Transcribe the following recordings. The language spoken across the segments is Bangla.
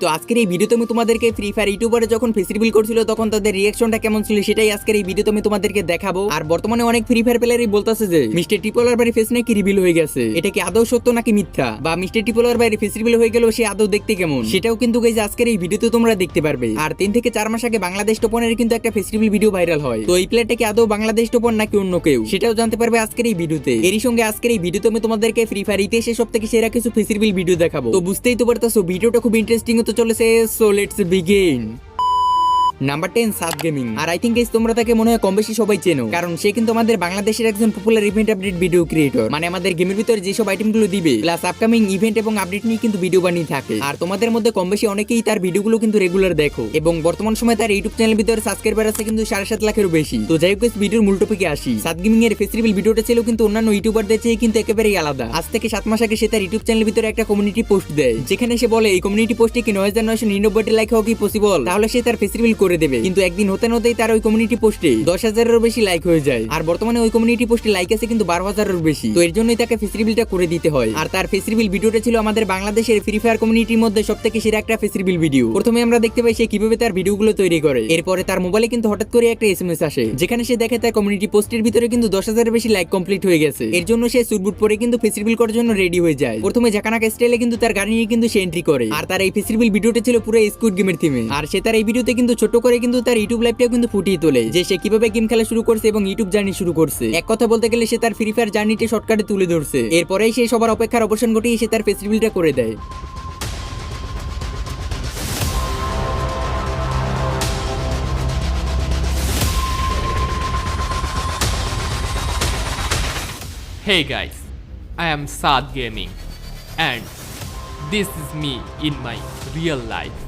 তো আজকের এই ভিডিওতে আমি তোমাদেরকে ফ্রি ফায়ার ইউটিউবারে যখন ফেস রিভিল করছিল তখন তাদের রিঅ্যাকশনটা কেমন ছিল সেটাই আজকের এই ভিডিওতে আমি তোমাদেরকে দেখাবো। আর বর্তমানে অনেক ফ্রি ফায়ার প্লেয়ারই বলতেছে যে মিস্টার টিপোলার বাইরে ফেস নাকি রিভিল হয়ে গেছে, এটা কি আদৌ সত্য নাকি মিথ্যা, বা মিস্টার টিপোলার বাইরে ফেস রিভিল হয়ে গেল সে আদৌ দেখতে কেমন, সেটাও কিন্তু গাইজ আজকের এই ভিডিওতে তোমরা দেখতে পারবে। আর 3 থেকে 4 মাস আগে বাংলাদেশ টপনের কিন্তু একটা ফেস রিভিল ভিডিও ভাইরাল হয়, তো এই প্লেয়ারটা কি আদৌ বাংলাদেশ টপন নাকি অন্য কেউ সেটাও জানতে পারবে আজকের এই ভিডিওতে। এরই সঙ্গে আজকের এই ভিডিওতে আমি তোমাদেরকে ফ্রি ফায়ার ইতিহাসে সবথেকে সেরা কিছু ফেস রিভিল ভিডিও দেখাবো। তো বুঝতেই তো পারতাছো ভিডিওটা খুব ইন্টারেস্টিং হতে চলেছে, সো লেটস বিগিন। নাম্বার 10 সাদ গেমিং। আর আই থিংক তোমরা তাকে মনে হয় কম বেশি সবাই চেনো, কারণ সে কিন্তু আমাদের বাংলাদেশের একজন popular event update video creator. মানে আমাদের গেমের ভিতরে যেসব আইটেমগুলো দিবে প্লাস আপকামিং ইভেন্ট এবং আপডেট নিয়ে কিন্তু ভিডিও বানিয়ে থাকে। আর তোমাদের মধ্যে কম বেশি অনেকেই তার ভিডিওগুলো কিন্তু রেগুলার দেখো, এবং বর্তমান সময় তার ইউটিউব চ্যানেলের ভিতরে সাবস্ক্রাইবার আছে কিন্তু 7.5 লাখেরও বেশি। তো যাই হোক ভিডিওর মূল টপিকে আসি। সাদ গেমিং এর ফেস রিভিল ভিডিওটা ছিল কিন্তু অন্যান্য ইউটিউবারদের চেয়ে কিন্তু একেবারেই আলাদা। আজ থেকে 7 মাস আগে সে তার ইউটিউব চ্যানেলের ভিতরে একটা কমিউনিটি পোস্ট দেয়, যেখানে সে বলে এই কমিউনিটি পোস্টে কি 9999টি লাইক হওয়া কি পসিবল, তাহলে সে তার ফেস রিভিল করে দেবে। কিন্তু একদিন হতে হতেই তার ওই কমিউনিটি পোস্টে 10,000-এরও বেশি লাইক হয়ে যায়। আর বর্তমানে ওই কমিউনিটি পোস্টে লাইক আছে কিন্তু 12,000-এরও বেশি। তো এর জন্যই তাকে ফেস রিভিলটা করে দিতে হয়। আর তার ফেস রিভিল ভিডিওটা ছিল আমাদের বাংলাদেশের ফ্রি ফায়ার কমিউনিটির মধ্যে সবথেকে সেরা একটা ফেস রিভিল ভিডিও। প্রথমে আমরা দেখতে পাই সে কিভাবে তার ভিডিওগুলো তৈরি করে। এরপরে তার মোবাইলে কিন্তু হঠাৎ করে একটা এসএমএস আসে, যেখানে সে দেখে তার কমিউনিটি পোস্টের ভিতরে কিন্তু 10,000-এর বেশি লাইক কমপ্লিট হয়ে গেছে। এর জন্য সে সুটবুট পরে কিন্তু ফেস রিভিল করার জন্য রেডি হয়ে যায়। প্রথমে জাকানাকা স্টাইলে কিন্তু তার গাড়ি নিয়ে কিন্তু সে এন্ট্রি করে। আর তার এই ফেস রিভিল ভিডিওটা ছিল পুরো স্কুইড গেমের থিমে। আর সে তার এই ভিডিওতে কিন্তু ছোট করে কিন্তু তার ইউটিউব লাইভটাও কিন্তু ফুটিয়ে তোলে, যে সে কিভাবে গেম খেলা শুরু করছে এবং ইউটিউব জার্নি শুরু করছে। এক কথা বলতে গেলে সে তার ফ্রি ফায়ার জার্নিটি শর্টকাটে তুলে ধরছে। এরপরেই সে সবার অপেক্ষার অবসান ঘটিয়ে সে তার ফেস রিভিলটা করে দেয়। Hey guys, I am Saad Gaming and this is me in my real life.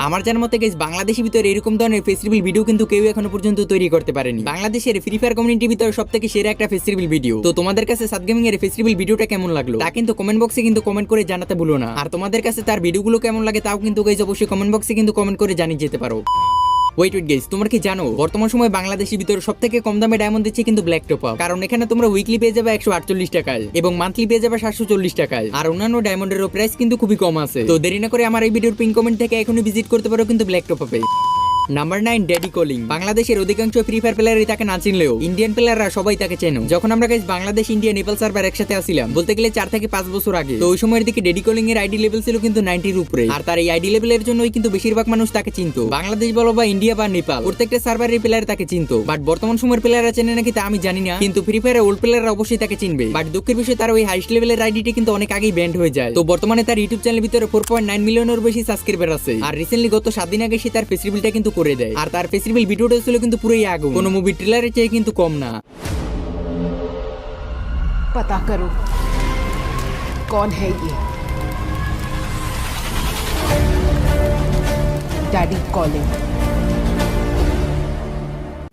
আমার জানার মতে গাইস বাংলাদেশের ভিতরে এরকম ধরনের ফেস রিভিল ভিডিও কিন্তু কেউ এখনো পর্যন্ত তৈরি করতে পারেনি। বাংলাদেশের ফ্রি ফায়ার কমিউনিটির ভিতরে সবথেকে সেরা একটা ফেস রিভিল ভিডিও। তো তোমাদের কাছে সাদ গেমিং এর ফেস রিভিল ভিডিওটা কেমন লাগলো তা কিন্তু কমেন্ট বক্সে কিন্তু কমেন্ট করে জানাতে ভুলো না। আর তোমাদের কাছে তার ভিডিওগুলো কেমন লাগে তাও কিন্তু গাইস অবশ্যই কমেন্ট বক্সে কিন্তু কমেন্ট করে জানিয়ে যেতে পারো। ওয়েট গাইস, তোমরা কি জানো বর্তমান সময় বাংলাদেশের ভিতরে সবথেকে কম দামে ডায়মন্ড দিচ্ছে কিন্তু ব্ল্যাক টপ আপ। কারণ এখানে তোমরা উইকলি পেয়ে যাবে 148 টাকায় এবং মান্থলি পেয়ে যাবে 740 টাকায়। আর অন্যান্য ডায়মন্ডেরও প্রাইস কিন্তু খুবই কম আছে। তো দেরি না করে আমার এই ভিডিওর পিন কমেন্ট থেকে এখনই ভিজিট করতে পারো কিন্তু ব্ল্যাক টপ আপে। Number 9 daddy calling. বাংলাদেশের অধিকাংশ ফ্রি ফায়ার প্লেয়ারই তাকে না চিনলেও ইন্ডিয়ান প্লেয়াররা সবাই তাকে চেনো। যখন আমরা guys Bangladesh India Nepal server একসাথে আসিলাম বলতে গেলে 4 থেকে 5 বছর আগে, তো ওই সময়ের দিকে ড্যাডি কলিং এর আইডি লেভেল ছিল কিন্তু 90 এর উপরে। আর তার এই আইডি লেভেলের জন্যই কিন্তু বেশিরভাগ মানুষ তাকে চিনতো। বাংলাদেশ বলো বা ইন্ডিয়া বা নেপাল প্রত্যেকটা সার্ভারের প্লেয়ার তাকে চিনতো। বাট বর্তমান সময়ের প্লেয়াররা চেনে নাকি তা আমি জানি না, কিন্তু ফ্রি ফায়ারের ওল্ড প্লেয়াররা অবশ্যই তাকে চিনবে। বাট দুঃখের বিষয় তার ওই হাইস্ট লেভেলের আইডিটি কিন্তু অনেক আগেই ব্যান্ড হয়ে যায়। তো বর্তমানে তার ইউটিউব চ্যানেলের ভিতরে 4.9 মিলিয়নের বেশি সাবস্ক্রাইবার আছে। আর রিসেন্টলি গত 7 দিন আগে সে তার ফেস রিভিলটা কিন্তু করে দেয়। আর তার ফেস রিভিল ভিডিওটা ছিল কিন্তু পুরোই আগুন, কোনো মুভি ট্রেলারের চেয়ে কিন্তু কম না। पता करो कौन है ये। Daddy calling.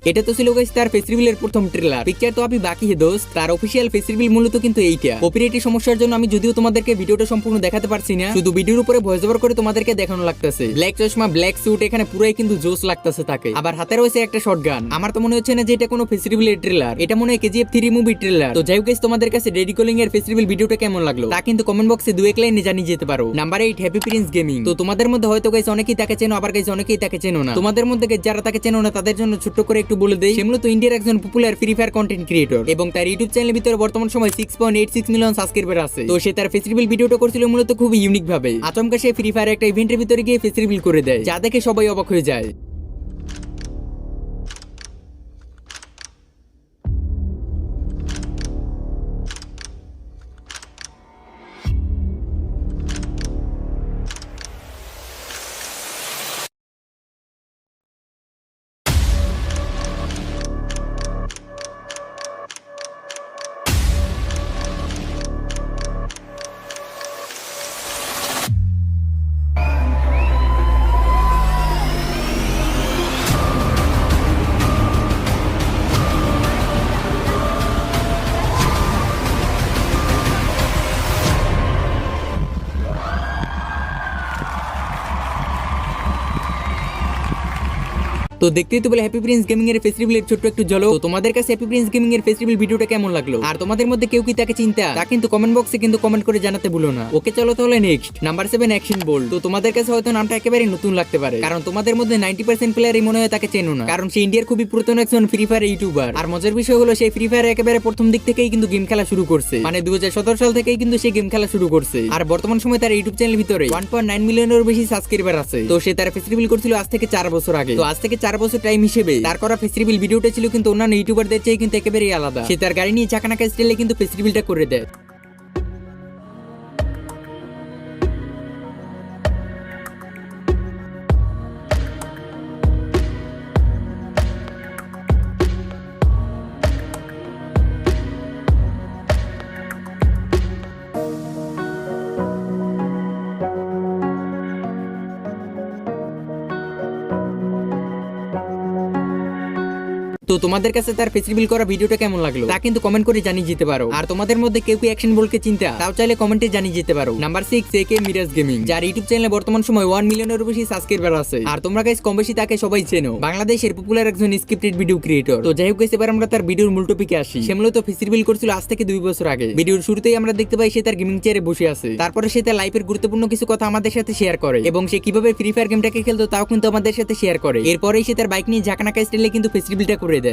এটা তো ছিল গাইস তার ফেস রিভিলের প্রথম ট্রেলার। পিকচার তো আপনি বাকি হে দোস্ত, তার অফিশিয়াল ফেস রিভিল মূলত কিন্তু এইটা। কপিরাইটের সমস্যার জন্য আমি যদিও তোমাদেরকে ভিডিওটা সম্পূর্ণ দেখাতে পারছি না, শুধু ভিডিওর উপরে ভয়েস ওভার করে তোমাদেরকে দেখানো লাগতেছে। ব্ল্যাক চশমা, ব্ল্যাক স্যুট, এখানে পুরোই কিন্তু জোস লাগতেছে তাকে। আবার হাতে রয়েছে একটা শটগান। আমার তো মনে হচ্ছে না যে এটা কোনো ফেস রিভিলের ট্রেলার, এটা মনে হয় কেজিএফ 3 মুভি ট্রেলার। তো যাই হোক গাইস, তোমাদের কাছে ড্যাডি কলিং এর ফেস রিভিল ভিডিওটা কেমন লাগলো তা কিন্তু কমেন্ট বক্সে 2-1 লাইনে জানিয়ে যেতে পারো। Number 8 happy Prince gaming. তো তোমাদের মধ্যে হয়তো গাইস অনেকেই তাকে চেনো, আবার গাইস অনেকেই তাকে চেনো না। তোমাদের মধ্যে যারা তাকে চেনো না তাদের জন্য ছোট্ট করে একটু বলে দেই, সে মূলত ইন্ডিয়ার একজন popular free fire content creator এবং তার ইউটিউব চ্যানেলের ভিতরে বর্তমান সময় 6.86 মিলিয়ন সাবস্ক্রাইবার আছে। তো সে তার ফেস রিভিল ভিডিওটা করছিল মূলত খুব ইউনিক ভাবে। আচমকা সে ফ্রি ফায়ার একটা ইভেন্টের ভিতরে গিয়ে ফেস রিভিল করে দেয়, যা দেখে সবাই অবাক হয়ে যায়। তো দেখতেই তো বলে হ্যাপি প্রিন্স গেমিং এর ফেস রিভিলের ছোট্ট একটু ঝলক। তো তোমাদের কাছে হ্যাপি প্রিন্স গেমিং এর ফেস রিভিল ভিডিওটা কেমন লাগলো, আর তোমাদের মধ্যে কেউ কি তাকে চিন্তা, তা কিন্তু কমেন্ট বক্সে কিন্তু কমেন্ট করে জানাতে ভুলো না। ওকে চলো তাহলে নেক্সট নাম্বার 7 অ্যাকশন বোল্ট। তো তোমাদের কাছে হয়তো নামটা একেবারে নতুন লাগতে পারে, কারণ তোমাদের মধ্যে 90% প্লেয়ারই মনে হয় তাকে চেনো না, কারণ সে ইন্ডিয়ার খুবই পুরাতন একজন ফ্রি ফায়ার ইউটিউবার। আর মজার বিষয় হলো সেই ফ্রি ফায়ার একেবারে প্রথম দিক থেকেই কিন্তু গেম খেলা শুরু করছে, মানে 2017 সাল থেকেই কিন্তু সে গেম খেলা শুরু করছে। আর বর্তমান সময় তার ইউটিউব চ্যানেলের ভিতরে 1.9 মিলিয়নের বেশি সাবস্ক্রাইবার আছে। তো সে তার ফেস রিভিল করছিল আজ থেকে 4 বছর আগে। তো আজ থেকে 4 বছর টাইম হিসেবে তার করা ফেস রিভিল ভিডিওটা ছিল কিন্তু অন্যান্য ইউটিউবারদের চেয়ে কিন্তু একেবারেই আলাদা। সে তার গাড়ি নিয়ে চাকানাকা স্টাইলে কিন্তু ফেস রিভিলটা করে দেয়। তো তোমাদের কাছে তার ফেস রিভিল করা ভিডিওটা কেমন লাগলো তা কিন্তু কমেন্ট করে জানিয়ে যেতে পারো। আর তোমাদের মধ্যে কেউ কি অ্যাকশন বলকে চিন্তা, তাও চাইলে কমেন্টে জানিয়ে যেতে পারো। নাম্বার 6 একে মিরাজ গেমিং, যার ইউটিউব চ্যানেলে বর্তমান সময় 1 মিলিয়নের বেশি সাবস্ক্রাইবার আছে। আর তোমরা গাইস কম বেশি তাকে সবাই চেনো, বাংলাদেশের পপুলার একজন স্ক্রিপ্টেড ভিডিও ক্রিয়েটর। তো যাই হোক গাইস, এবার আমরা তার ভিডিওর মূল টপিকে আসি। সে মূলত ফেস রিভিল করছিল আজ থেকে 2 বছর আগে। ভিডিওর শুরুতেই আমরা দেখতে পাই সে তার গেমিং চেয়ারে বসে আছে। তারপরে সে তার লাইফের গুরুত্বপূর্ণ কিছু কথা আমাদের সাথে শেয়ার করে, এবং সে কিভাবে ফ্রি ফায়ার গেমটাকে খেলতো তাও কিন্তু আমাদের সাথে শেয়ার করে। এরপরেই সে তার বাইক নিয়ে ঝাঁকানাকা স্টাইলে কিন্তু ফেস রিভিলটা করে দেয়।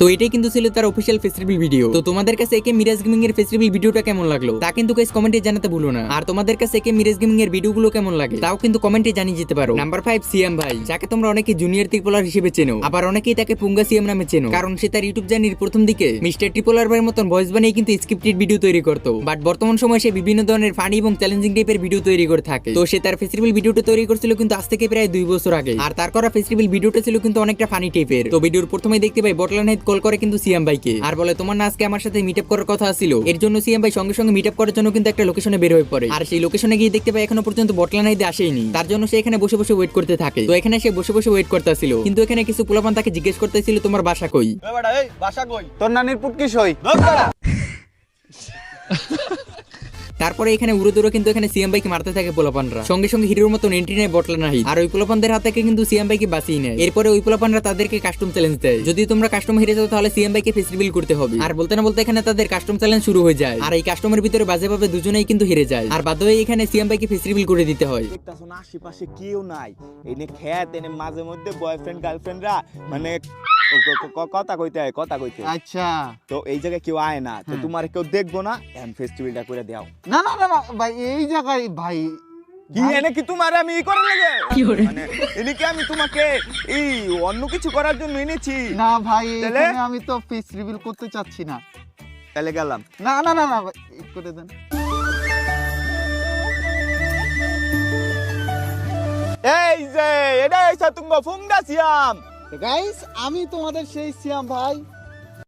তো এটাই কিন্তু ছিল তার অফিশিয়াল ফেস রিভিল ভিডিও। তো তোমাদের কাছে একে মিরাজ গেমিং এর ফেস রিভিল ভিডিওটা কেমন লাগলো তা কিন্তু গাইস কমেন্টে জানাতে ভুলো না। আর তোমাদের কাছে একে মিরাজ গেমিং এর ভিডিওগুলো কেমন লাগে তাও কিন্তু কমেন্টে জানিয়ে যেতে পারো। নাম্বার 5 সিএম ভাই, যাকে তোমরা অনেকে জুনিয়র ত্রিপোলার হিসেবে চেনো, আবার অনেকেই তাকে পুঙ্গা সিএম নামে চেনো, কারণ সে তার ইউটিউব জার্নির প্রথম দিকে মিস্টার ট্রিপোলার ভাইয়ের মতন ভয়েস বানিয়ে কিন্তু স্ক্রিপ্টেড ভিডিও তৈরি করতো। বাট বর্তমান সময়ে সে বিভিন্ন ধরনের ফানি এবং চ্যালেঞ্জিং টাইপের ভিডিও তৈরি করে থাকে। তো সে তার ফেস রিভিল ভিডিওটা তৈরি করছিল কিন্তু আজ থেকে প্রায় 2 বছর আগে। আর তার করা ফেস রিভিল ভিডিওটা ছিল কিন্তু অনেকটা ফানি টাইপের। তো ভিডিওর প্রথমেই দেখতে পাই বটলান হেড কল করে কিন্তু সিএম ভাইকে, আর বলে তোমার না আজকে আমার সাথে মিট আপ করার কথা ছিল। এর জন্য সিএম ভাই সঙ্গে সঙ্গে মিট আপ করার জন্য কিন্তু একটা লোকেশনে বের হয়ে পড়ে। আর সেই লোকেশনে গিয়ে দেখতে পাই এখনো পর্যন্ত বটলান হেড আসেনি। তার জন্য সে এখানে বসে বসে ওয়েট করতে থাকে। তো এখানে সে বসে বসে ওয়েট করতেছিল, কিন্তু এখানে কিছু পোলাপান তাকে জিজ্ঞেস করতেছিল তোমার বাসা কই। এই বাসা কই? তোর নানির পুটকি সই। ধর দাঁড়া। তারপরে এখানে উড়ো দৌড়ো কিন্তু এখানে সিএম ভাইকে মারতে থাকে পোলাপানরা। সঙ্গে সঙ্গে হিরোর মতো এন্ট্রি নেয় বটলান হাইড, আর ওই পোলাপানদের হাত থেকে কিন্তু সিএম ভাইকে বাঁচিয়ে নেয়। এরপরে ওই পোলাপানরা তাদেরকে কাস্টম চ্যালেঞ্জ দেয়, যদি তোমরা কাস্টম হেরে যাও তাহলে সিএম ভাইকে ফেস রিভিল করতে হবে। আর বলতে না বলতে এখানে তাদের কাস্টম চ্যালেঞ্জ শুরু হয়ে যায়। আর এই কাস্টমের ভিতরে বাজেভাবে দুজনেই কিন্তু হেরে যায়, আর বাধ্য হয়ে এখানে সিএম ভাইকে ফেস রিভিল করে দিতে হয়। দেখতাছো না আশেপাশে কেউ নাই, এনে খেত এনে মাঝে মধ্যে বয়ফ্রেন্ড গার্লফ্রেন্ডরা মানে কথা কইতে হয়, কথা কইতে। আচ্ছা, তো এই জায়গায় কেউ আয় না, তো তোমার কেউ দেখবো না, এখন ফেস্টিভ্যালটা করে দাও। না না না না ভাই, এই জায়গায় ভাই কি এনে কি তোমার আমি ই করে লাগে, মানে এনে কি আমি তোমাকে এই অন্য কিছু করার জন্য এনেছি? না ভাই, তাহলে? এখানে আমি তো ফেস রিভিল করতে চাচ্ছি না। তাহলে গেলাম। না না না না ভাই, করে দেন। এই যে এটা এসে তুমি ফুঙ্গা সিয়াম। গাইস, আমি তোমাদের সেই সিয়াম ভাই।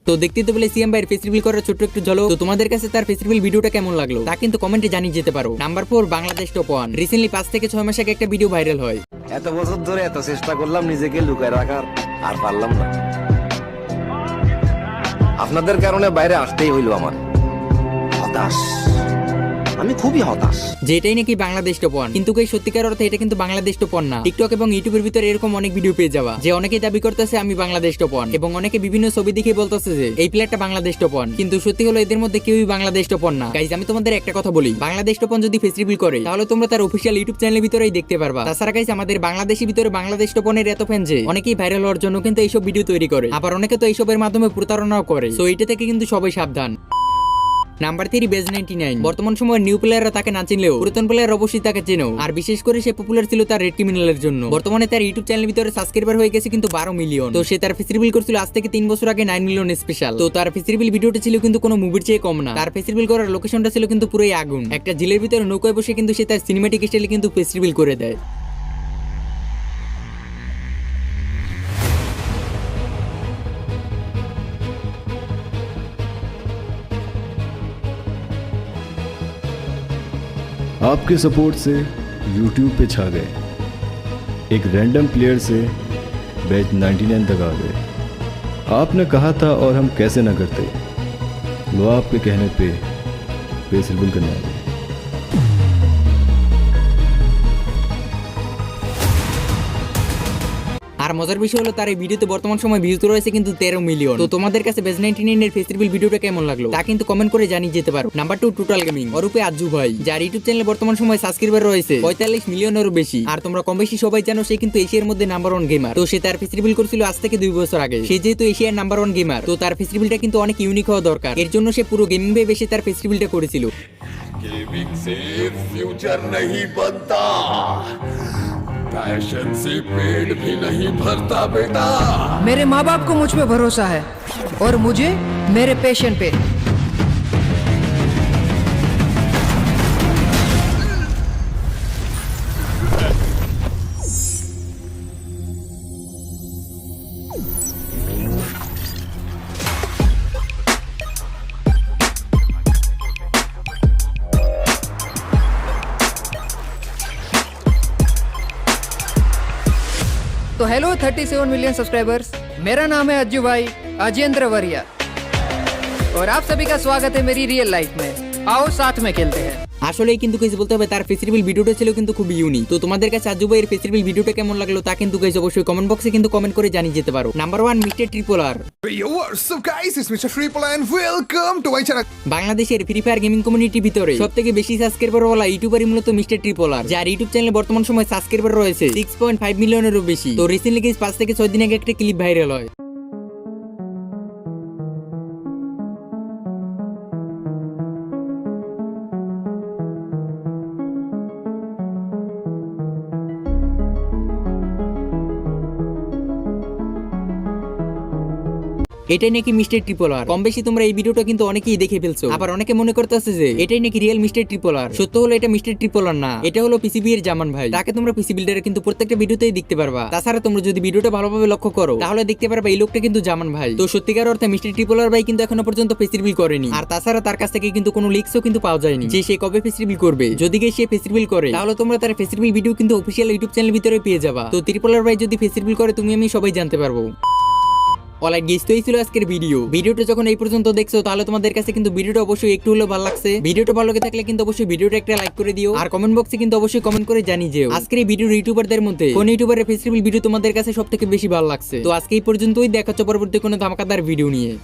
তো দেখতেই তো বলে সিএম ভাইয়ের ফেস রিভিল করার ছোট্ট একটু ঝলক। তো তোমাদের কাছে তার ফেস রিভিল ভিডিওটা কেমন লাগলো তা কিন্তু কমেন্টে জানিয়ে যেতে পারো। নাম্বার 4 বাংলাদেশ টপ 1, রিসেন্টলি 5 থেকে 6 মাস আগে একটা ভিডিও ভাইরাল হয়। এত বছর ধরে এত চেষ্টা করলাম নিজেকে লুকায় রাখার, আর পারলাম না। আপনাদের কারণে বাইরে আসতেই হইল আমার। হতাশ, আমি খুবই হতাশ। যেটাই নাকি বাংলাদেশ টপ 1, কিন্তু এই সত্যিকার অর্থে এটা কিন্তু বাংলাদেশ টপ 1 না। টিকটক এবং ইউটিউবের ভিতরে এরকম অনেক ভিডিও পেয়ে যাওয়া, যে অনেকেই দাবি করতেছে আমি বাংলাদেশ টপ 1, এবং অনেকে বিভিন্ন ছবি দেখে বলতেছে যে এই প্লেয়ারটা বাংলাদেশ টপ 1, কিন্তু সত্যি হলো এদের মধ্যে কেউই বাংলাদেশ টপ 1 না। গাইজ, আমি তোমাদের একটা কথা বলি, বাংলাদেশ টপ 1 যদি ফেস রিভিল করে তাহলে তোমরা তার অফিসিয়াল ইউটিউব চ্যানেলের ভিতরেই দেখতে পারবা। তাছাড়া গাইজ, আমাদের বাংলাদেশের ভিতরে বাংলাদেশ টপ 1 এর এত ফ্যান যে অনেকেই ভাইরাল হওয়ার জন্য কিন্তু এইসব ভিডিও তৈরি করে, আবার অনেকে তো এইসবের মাধ্যমে প্রতারণাও করে। সো এইটা থেকে কিন্তু সবাই সাবধান। নাম্বার 3 বেজ 99। বর্তমান সময়ের নিউ প্লেয়াররা তাকে না চিনলেও পুরাতন প্লেয়ার অবশ্যই তাকে চেনো, আর বিশেষ করে সে পপুলার ছিল তার রেড ক্রিমিনালের জন্য। বর্তমানে তার ইউটিউব চ্যানেলের ভিতরে সাবস্ক্রাইবার হয়ে গেছে কিন্তু 12 মিলিয়ন। তো সে তার ফেস রিভিল করছিল আজ থেকে 3 বছর আগে 9 মিলিয়ন স্পেশাল। তো তার ফেস রিভিল ভিডিওটা ছিল কিন্তু কোনো মুভির চেয়ে কম না। তার ফেস রিভিল করার লোকেশনটা ছিল কিন্তু পুরোই আগুন। একটা ঝিলের ভিতরে নৌকায় বসে কিন্তু সে তার সিনেম্যাটিক স্টাইলে কিন্তু ফেস রিভিল করে দেয়। आपके सपोर्ट से YouTube पे छा गए, एक रैंडम प्लेयर से बैच 99 तक आ गए। आपने कहा था और हम कैसे ना करते, लो आपके कहने पे फेस रिवील करने आ गए। আর মজার বিষয় হলো তার এই ভিডিওতে বর্তমান সময় ভিউজ রয়েছে কিন্তু 13 মিলিয়ন। তো তোমাদের কাছে বেজ 99 এর ফেস রিভিল ভিডিওটা কেমন লাগলো তা কিন্তু কমেন্ট করে জানিয়ে যেতে পারো। নাম্বার 2 টোটাল গেমিং অরূপে আজ্জু ভাই, যার ইউটিউব চ্যানেলে বর্তমান সময় সাবস্ক্রাইবার রয়েছে 45 মিলিয়নেরও বেশি। আর তোমরা কম বেশি সবাই জানো সে কিন্তু এশিয়ার মধ্যে নাম্বার 1 গেমার। তো সে তার ফেস রিভিল করছিল আজ থেকে 2 বছর আগে। সে যেহেতু এশিয়ার নাম্বার 1 গেমার, তো তার ফেস রিভিলটা কিন্তু অনেক ইউনিক হওয়া দরকার। এর জন্য সে পুরো গেমিং ভেবে বেশি তার ফেস রিভিলটা করেছিল। गेमिंग से फ्यूचर नहीं बनता, पैशन से पेट भी नहीं भरता बेटा। मेरे माँ बाप को मुझ पे भरोसा है और मुझे मेरे पेशेंट पे। तो हेलो 37 मिलियन सब्सक्राइबर्स, मेरा नाम है अज्जू भाई अजेंद्र वरिया और आप सभी का स्वागत है मेरी रियल लाइफ में। आओ साथ में खेलते हैं। আসলেই কিন্তু গাইস বলতে হবে তার ফেস রিভিল ভিডিওটা ছিল কিন্তু খুব ইউনিক। তো তোমাদের কাছে আজ্জু ভাইয়ের ফেস রিভিল ভিডিওটা কেমন লাগলো তা কিন্তু গাইস অবশ্যই কমেন্ট বক্সে কিন্তু কমেন্ট করে জানিয়ে যেতে পারো। Number 1 mister triple R. Yo, what's up guys? It's Mr. Triple and welcome to my channel. বাংলাদেশের ফ্রি ফায়ার গেমিং কমিউনিটির ভিতরে সবথেকে বেশি সাবস্ক্রাইবার ওয়ালা ইউটিউবারই মূলত মিস্টার ট্রিপল আর, যার ইউটিউব চ্যানেলে বর্তমান সময় সাবস্ক্রাইবার রয়েছে 6.5 মিলিয়নেরও বেশি। তো রিসেন্টলি গাইস 5 থেকে 6 দিন আগে একটা ক্লিপ ভাইরাল হয়। এটাই নাকি মিস্টার ট্রিপল আর। কম বেশি তোমরা এই ভিডিওটা কিন্তু অনেকেই দেখে ফেলছো, আবার অনেকে মনে করতেছে যে এটাই নাকি রিয়েল মিস্টার ট্রিপল আর। সত্য হলো এটা মিস্টার ট্রিপল আর না, এটা হলো পিসিবি এর জামান ভাই। তাকে তোমরা পিসি বিল্ডারে কিন্তু প্রত্যেকটা ভিডিওতেই দেখতে পারবা। তাছাড়া তোমরা যদি ভিডিওটা ভালোভাবে লক্ষ্য করো তাহলে দেখতে পারবা এই লোকটা কিন্তু জামান ভাই। তো সত্যিকার অর্থে মিস্টার ট্রিপল আর ভাই কিন্তু এখনো পর্যন্ত ফেস রিভিল করেনি। আর তাছাড়া তার কাছ থেকে কিন্তু কোনো লিক্সও কিন্তু পাওয়া যায়নি যে সে কবে ফেস রিভিল করবে। যদি সে ফেস রিভিল করে তাহলে তোমরা তার ফেস রিভিল ভিডিও কিন্তু অফিশিয়াল ইউটিউব চ্যানেলের ভিতরে পেয়ে যাবা। তো ট্রিপল আর ভাই যদি ফেস রিভিল করে তুমি আমি সবাই জানতে পারবো। অলরাইট গাইস, তো এই ছিল আজকের ভিডিওটা যখন এই পর্যন্ত দেখছো তাহলে তোমাদের কাছে কিন্তু ভিডিওটা অবশ্যই একটু হলেও ভালো লাগছে। ভিডিওটা ভালো লেগে থাকলে কিন্তু অবশ্যই ভিডিওটা একটা লাইক করে দিও, আর কমেন্ট বক্সে কিন্তু অবশ্যই কমেন্ট করে জানিয়ে যেও আজকের এই ভিডিওর ইউটিউবারদের মধ্যে কোন ইউটিউবারের ফেস রিভিল ভিডিও তোমাদের কাছে সবথেকে বেশি ভালো লাগছে। তো আজকে এই পর্যন্তই, দেখা হচ্ছে পরবর্তী কোনো ধামাকাদার ভিডিও নিয়ে।